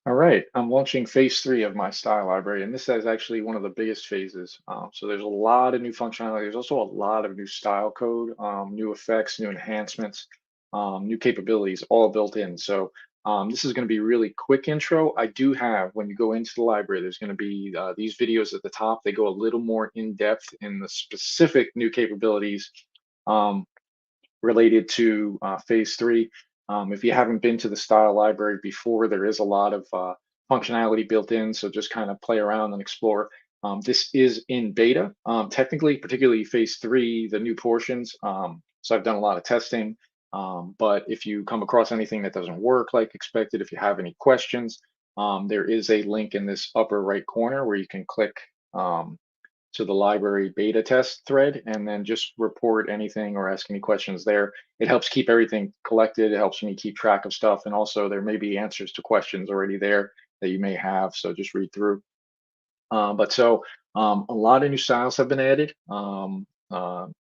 All right, I'm launching phase three of my style library, and this is actually one of the biggest phases. So there's a lot of new functionality. There's also a lot of new style code, new effects, new enhancements, new capabilities, all built in. So this is going to be a really quick intro. I do have, when you go into the library, there's going to be these videos at the top. They go a little more in depth in the specific new capabilities. Um, related to phase three. If you haven't been to the style library before, there is a lot of functionality built in, so just kind of play around and explore. This is in beta, technically, particularly phase three, the new portions. So I've done a lot of testing, but if you come across anything that doesn't work like expected, if you have any questions, there is a link in this upper right corner where you can click to the library beta test thread and then just report anything or ask any questions there. It helps keep everything collected. It helps me keep track of stuff. And also there may be answers to questions already there that you may have. So just read through. A lot of new styles have been added,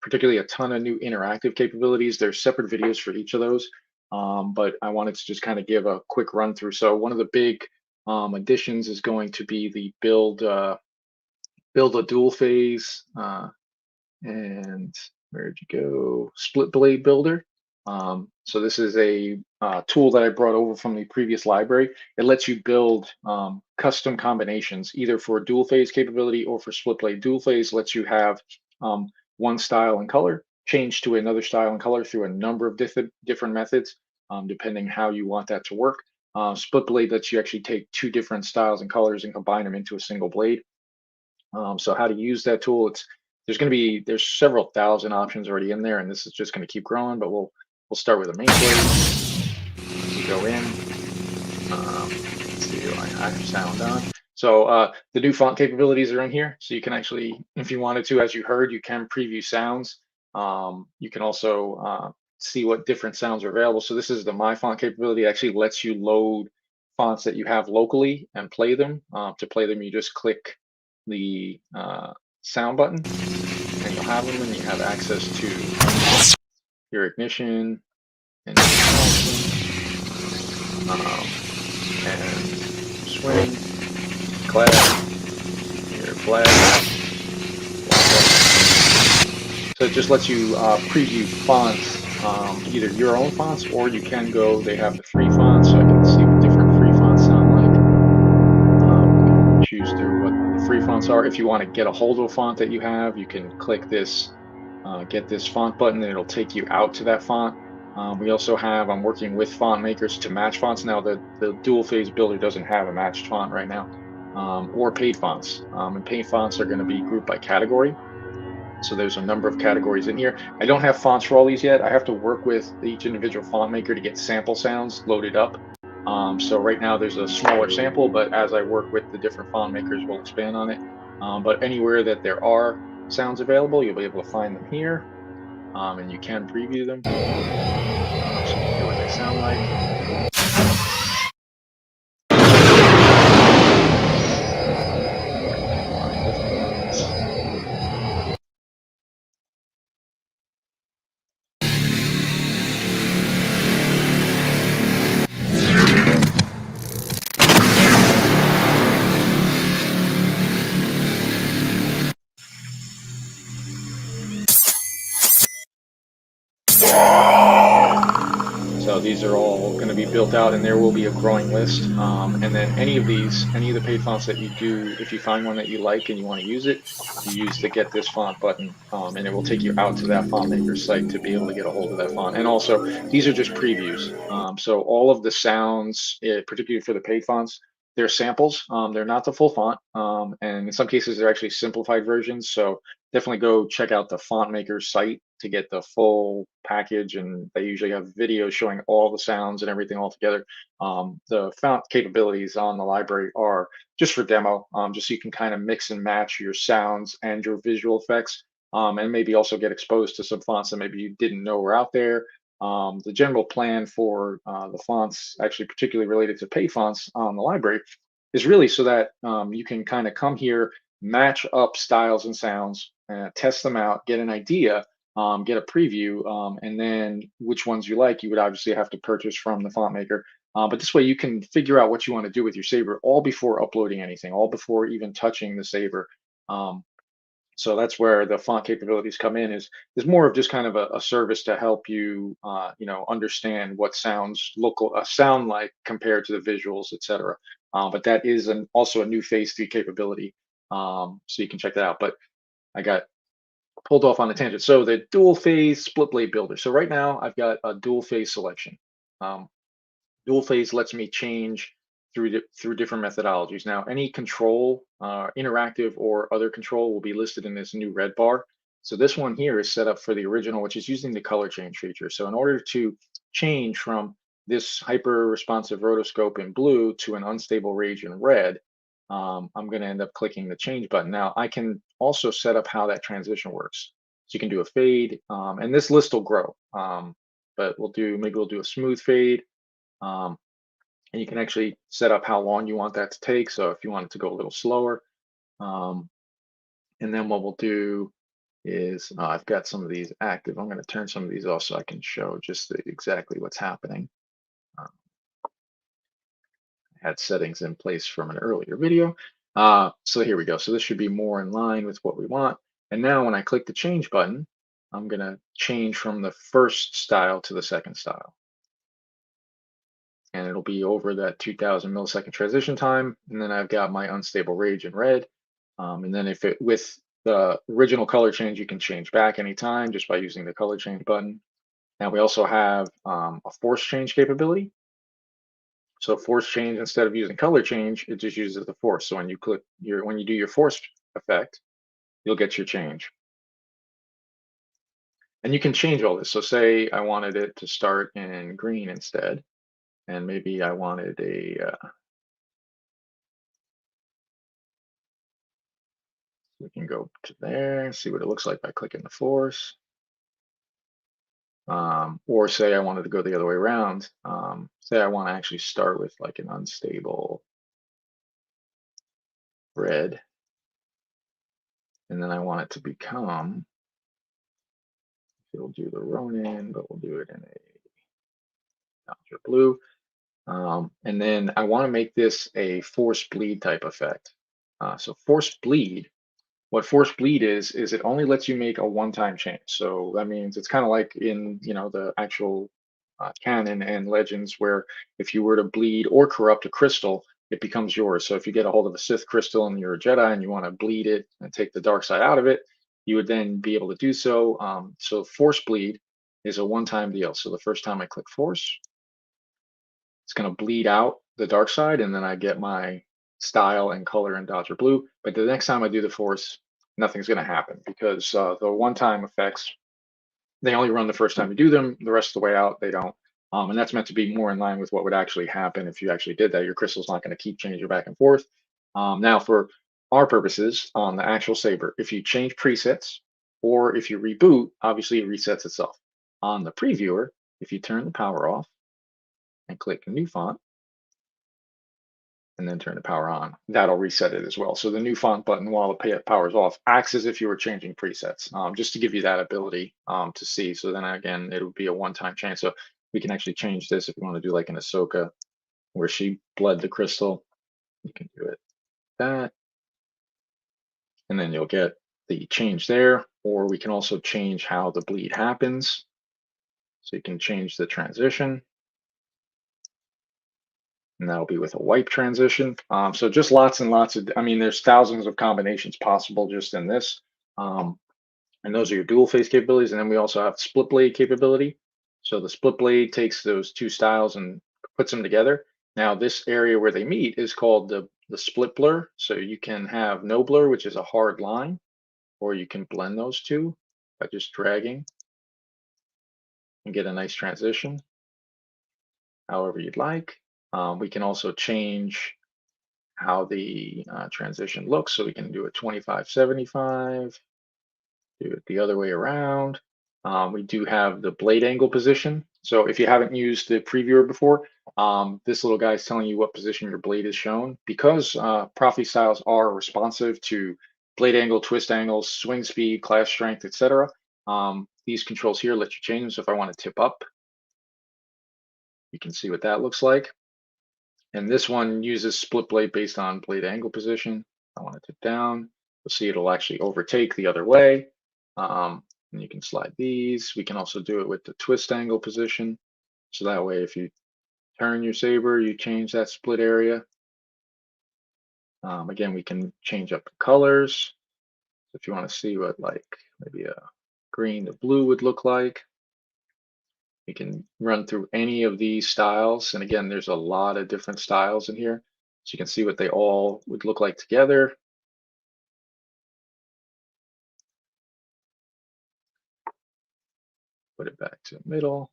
particularly a ton of new interactive capabilities. There's separate videos for each of those. But I wanted to just kind of give a quick run through. So one of the big additions is going to be the build a dual phase and where'd you go? Split blade builder. So this is a tool that I brought over from the previous library. It lets you build custom combinations, either for dual phase capability or for split blade. Dual phase lets you have one style and color change to another style and color through a number of different methods, depending how you want that to work. Split blade lets you actually take two different styles and colors and combine them into a single blade. So how to use that tool? There's several thousand options already in there, and this is just going to keep growing. But we'll start with the main blade. You go in. Let's see, I have sound on. So the new font capabilities are in here. So you can actually, if you wanted to, as you heard, you can preview sounds. You can also see what different sounds are available. So this is the My Font capability. It actually lets you load fonts that you have locally and play them. To play them, you just click the sound button and you'll have them, and you have access to your ignition and and swing, clap, your flag. So it just lets you preview fonts, either your own fonts, or you can go, they have the free fonts, so I can see what different free fonts sound like. Choose through what the free fonts are. If you want to get a hold of a font that you have, you can click this get this font button, and it'll take you out to that font. We also have, I'm working with font makers to match fonts. Now the dual phase builder doesn't have a matched font right now, or paid fonts. And paid fonts are going to be grouped by category. So there's a number of categories in here. I don't have fonts for all these yet. I have to work with each individual font maker to get sample sounds loaded up. So right now there's a smaller sample, but as I work with the different font makers, we'll expand on it. But anywhere that there are sounds available, you'll be able to find them here, and you can preview them. So you can hear what they sound like. So these are all going to be built out, and there will be a growing list. And then any of the paid fonts that you do, if you find one that you like and you want to use it, you use the Get This Font button, and it will take you out to that font maker site to be able to get a hold of that font. And also, these are just previews. So all of the sounds, particularly for the paid fonts, they're samples. They're not the full font, and in some cases, they're actually simplified versions. So definitely go check out the font maker site to get the full package, and they usually have videos showing all the sounds and everything all together. The font capabilities on the library are just for demo, just so you can kind of mix and match your sounds and your visual effects, and maybe also get exposed to some fonts that maybe you didn't know were out there. The general plan for the fonts, actually particularly related to pay fonts on the library, is really so that you can kind of come here, match up styles and sounds, test them out, get an idea, get a preview, and then which ones you like, you would obviously have to purchase from the font maker. But this way you can figure out what you want to do with your saber all before uploading anything, all before even touching the saber. Um, so that's where the font capabilities come in, is more of just kind of a service to help you understand what sounds sound like compared to the visuals, etc. But that is also a new phase 3 capability. So you can check that out. But I got pulled off on a tangent. So the dual phase split blade builder. So right now I've got a dual phase selection. Um, Dual phase lets me change through different methodologies. Now, any control, interactive or other control, will be listed in this new red bar. So this one here is set up for the original, which is using the color change feature. So in order to change from this hyper responsive rotoscope in blue to an unstable rage in red, I'm going to end up clicking the change button. Now I can also set up how that transition works. So you can do a fade, and this list will grow. But maybe we'll do a smooth fade. Um, and you can actually set up how long you want that to take. So if you want it to go a little slower, um, and then what we'll do is I've got some of these active. I'm going to turn some of these off so I can show just exactly what's happening. I had settings in place from an earlier video. So here we go. So this should be more in line with what we want. And now when I click the change button, I'm going to change from the first style to the second style. And it'll be over that 2000 millisecond transition time. And then I've got my unstable rage in red. And then with the original color change, you can change back anytime just by using the color change button. Now we also have a force change capability. So force change, instead of using color change, it just uses the force. So when you do your force effect, you'll get your change. And you can change all this. So say I wanted it to start in green instead, and maybe I wanted we can go to there, see what it looks like by clicking the force. Or say I wanted to go the other way around. Say I want to actually start with like an unstable red, and then I want it to become, we'll do the Ronin, but we'll do it in a Dodger blue. And then I want to make this a force bleed type effect. So force bleed, what force bleed is it only lets you make a one-time change. So that means it's kind of like in the actual canon and legends, where if you were to bleed or corrupt a crystal, it becomes yours. So if you get a hold of a Sith crystal and you're a Jedi and you want to bleed it and take the dark side out of it, you would then be able to do so. So force bleed is a one-time deal. So the first time I click force, it's going to bleed out the dark side, and then I get my style and color in Dodger blue. But the next time I do the force, nothing's going to happen, because the one-time effects, they only run the first time you do them. The rest of the way out, they don't. And that's meant to be more in line with what would actually happen if you actually did that. Your crystal's not going to keep changing back and forth. Now, for our purposes on the actual saber, if you change presets or if you reboot, obviously it resets itself. On the previewer, if you turn the power off and click new font, and then turn the power on, that'll reset it as well. So the new font button, while the power is off, acts as if you were changing presets, just to give you that ability to see. So then again, it would be a one-time change. So we can actually change this if you want to do like an Ahsoka where she bled the crystal. You can do it that, and then you'll get the change there. Or we can also change how the bleed happens. So you can change the transition, and that'll be with a wipe transition. So just lots and lots of, there's thousands of combinations possible just in this. And those are your dual phase capabilities. And then we also have split blade capability. So the split blade takes those two styles and puts them together. Now this area where they meet is called the split blur. So you can have no blur, which is a hard line, or you can blend those two by just dragging and get a nice transition, however you'd like. We can also change how the transition looks. So we can do a 25-75, do it the other way around. We do have the blade angle position. So if you haven't used the previewer before, this little guy is telling you what position your blade is shown. Because Proffie styles are responsive to blade angle, twist angles, swing speed, clash strength, etc. These controls here let you change them. So if I want to tip up, you can see what that looks like. And this one uses split blade based on blade angle position. I want it to down. You'll see it'll actually overtake the other way. And you can slide these. We can also do it with the twist angle position. So that way, if you turn your saber, you change that split area. Again, we can change up the colors. If you want to see what like maybe a green to blue would look like, you can run through any of these styles. And again, there's a lot of different styles in here. So you can see what they all would look like together. Put it back to the middle.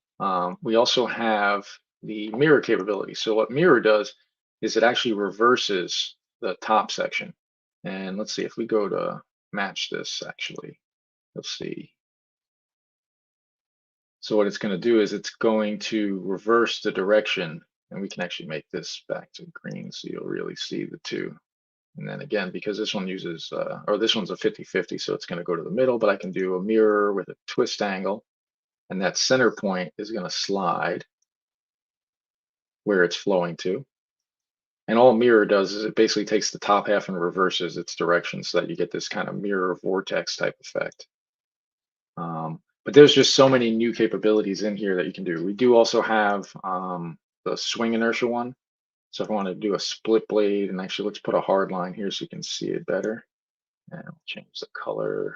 We also have the mirror capability. So what mirror does is it actually reverses the top section. And let's see if we go to match this actually, you'll see. So what it's going to do is it's going to reverse the direction, and we can actually make this back to green so you'll really see the two. And then again, because this one uses, or this one's a 50-50, so it's going to go to the middle, but I can do a mirror with a twist angle, and that center point is going to slide where it's flowing to. And all mirror does is it basically takes the top half and reverses its direction so that you get this kind of mirror vortex type effect. But there's just so many new capabilities in here that you can do. We do also have the swing inertia one. So if I want to do a split blade, and actually let's put a hard line here so you can see it better. And I'll change the color.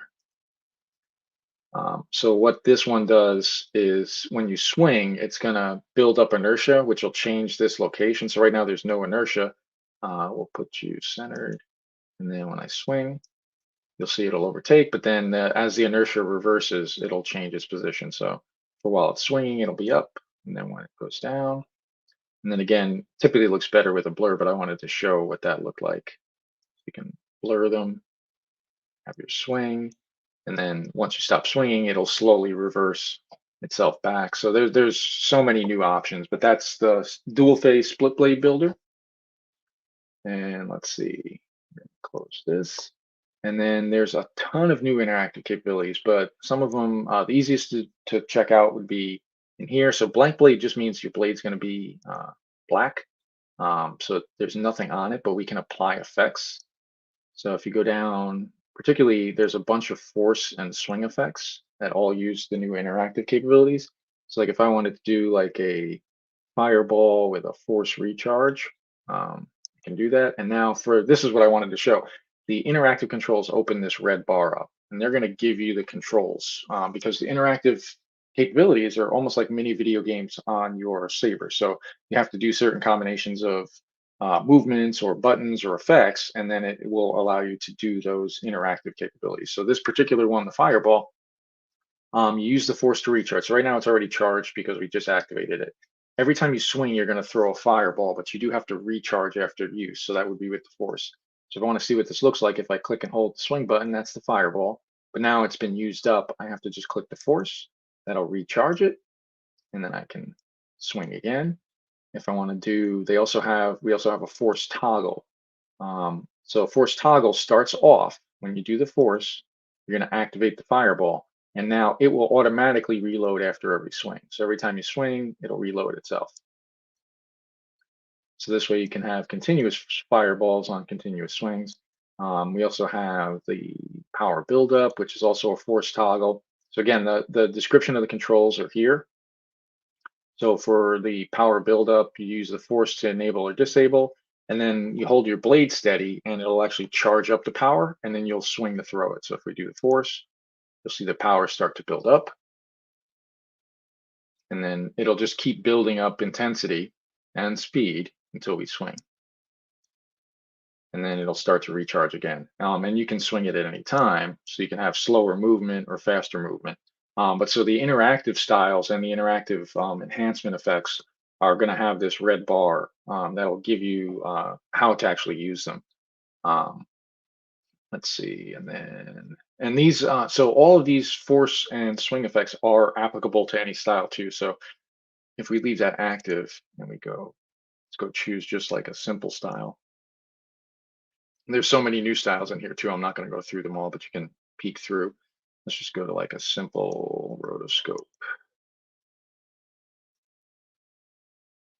So what this one does is when you swing, it's going to build up inertia, which will change this location. So right now there's no inertia. We'll put you centered. And then when I swing, you'll see it'll overtake, but then as the inertia reverses, it'll change its position. So for while it's swinging, it'll be up, and then when it goes down, and then again, typically looks better with a blur, but I wanted to show what that looked like. You can blur them, have your swing, and then once you stop swinging, it'll slowly reverse itself back. So there's so many new options, but that's the dual phase split blade builder. And let's see, close this. And then there's a ton of new interactive capabilities, but some of them, the easiest to check out would be in here. So blank blade just means your blade's going to be black. So there's nothing on it, but we can apply effects. So if you go down, particularly, there's a bunch of force and swing effects that all use the new interactive capabilities. So like if I wanted to do like a fireball with a force recharge, I can do that. And now for this is what I wanted to show. The interactive controls open this red bar up, and they're going to give you the controls because the interactive capabilities are almost like mini video games on your saber. So you have to do certain combinations of movements or buttons or effects, and then it will allow you to do those interactive capabilities. So this particular one, the fireball, you use the force to recharge. So right now it's already charged because we just activated it. Every time you swing, you're going to throw a fireball, but you do have to recharge after use. So that would be with the force. So if I want to see what this looks like, if I click and hold the swing button, that's the fireball. But now it's been used up. I have to just click the force. That'll recharge it. And then I can swing again. If I want to do, we also have a force toggle. So force toggle starts off when you do the force, you're going to activate the fireball. And now it will automatically reload after every swing. So every time you swing, it'll reload itself. So this way you can have continuous fireballs on continuous swings. We also have the power buildup, which is also a force toggle. So again, the description of the controls are here. So for the power buildup, you use the force to enable or disable, and then you hold your blade steady and it'll actually charge up the power, and then you'll swing to throw it. So if we do the force, you'll see the power start to build up, and then it'll just keep building up intensity and speed until we swing. And then it'll start to recharge again. And you can swing it at any time, so you can have slower movement or faster movement. But so the interactive styles and the interactive enhancement effects are going to have this red bar that'll give you how to actually use them. Um, let's see, and these, so all of these force and swing effects are applicable to any style too. So if we leave that active and we go, let's go choose just like a simple style. There's so many new styles in here too. I'm not going to go through them all, but you can peek through. Let's just go to like a simple rotoscope.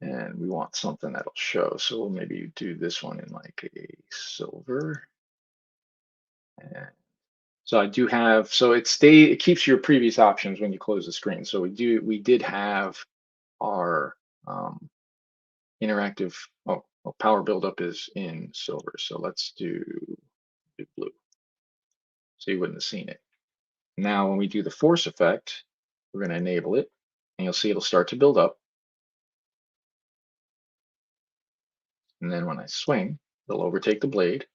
and we want something that'll show. So we'll maybe do this one in like a silver. And so I do have, so it keeps your previous options when you close the screen. So we did have our um, interactive, well, power buildup is in silver. So let's do blue. So you wouldn't have seen it. Now, when we do the force effect, we're going to enable it, and you'll see it'll start to build up. And then when I swing, it'll overtake the blade,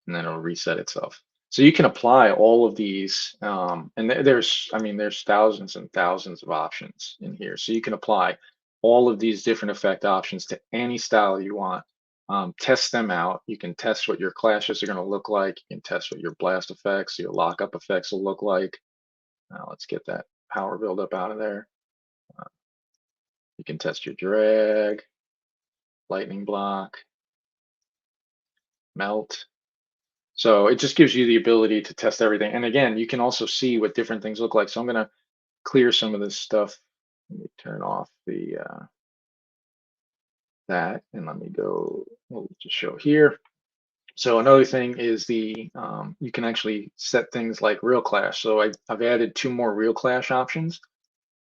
and then it'll reset itself. So you can apply all of these, and I mean, there's thousands and thousands of options in here. So you can apply all of these different effect options to any style you want. Test them out. You can test what your clashes are going to look like. You can test what your blast effects, your lockup effects will look like. Now let's get that power buildup out of there. Uh, you can test your drag, lightning block, melt. So it just gives you the ability to test everything. And again, you can also see what different things look like. So I'm going to clear some of this stuff. Let me turn off the that, and let me go. We'll just show here. So another thing is you can actually set things like real clash. So I've added 2 more real clash options.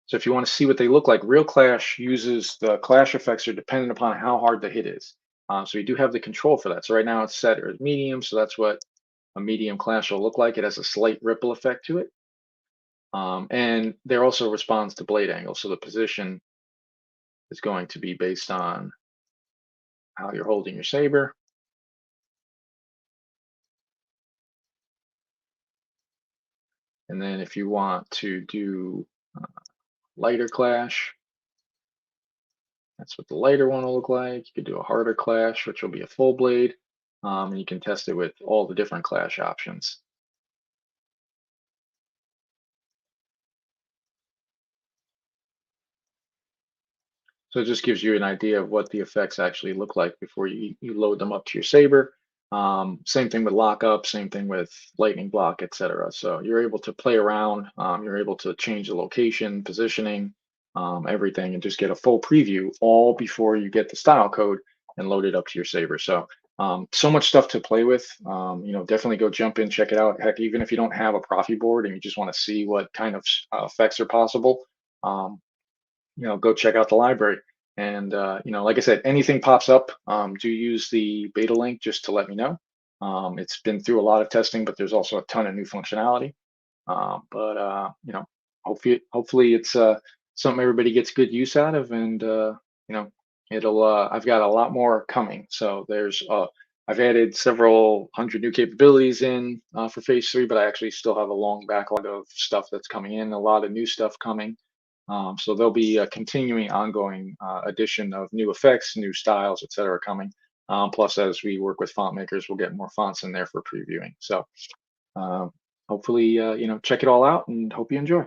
So if you want to see what they look like, real clash uses the clash effects are dependent upon how hard the hit is. So you do have the control for that. So right now it's set as medium, so that's what a medium clash will look like. It has a slight ripple effect to it. And there also responds to blade angle. So the position is going to be based on how you're holding your saber. And then if you want to do lighter clash, that's what the lighter one will look like. You could do a harder clash, which will be a full blade. And you can test it with all the different clash options. So it just gives you an idea of what the effects actually look like before you load them up to your saber. Same thing with lockup, same thing with lightning block, etc. So you're able to play around. You're able to change the location, positioning, everything, and just get a full preview all before you get the style code and load it up to your saber. So so much stuff to play with. Definitely go jump in, check it out. Heck, even if you don't have a Profi board and you just want to see what kind of effects are possible, um, go check out the library. And like I said, anything pops up, do use the beta link just to let me know. It's been through a lot of testing, but there's also a ton of new functionality. But hopefully it's something everybody gets good use out of, and it'll. I've got a lot more coming. So I've added several hundred new capabilities in for phase 3, but I actually still have a long backlog of stuff that's coming in. A lot of new stuff coming. So there'll be a continuing, ongoing addition of new effects, new styles, etc. coming. Plus, as we work with font makers, we'll get more fonts in there for previewing. So hopefully, check it all out and hope you enjoy.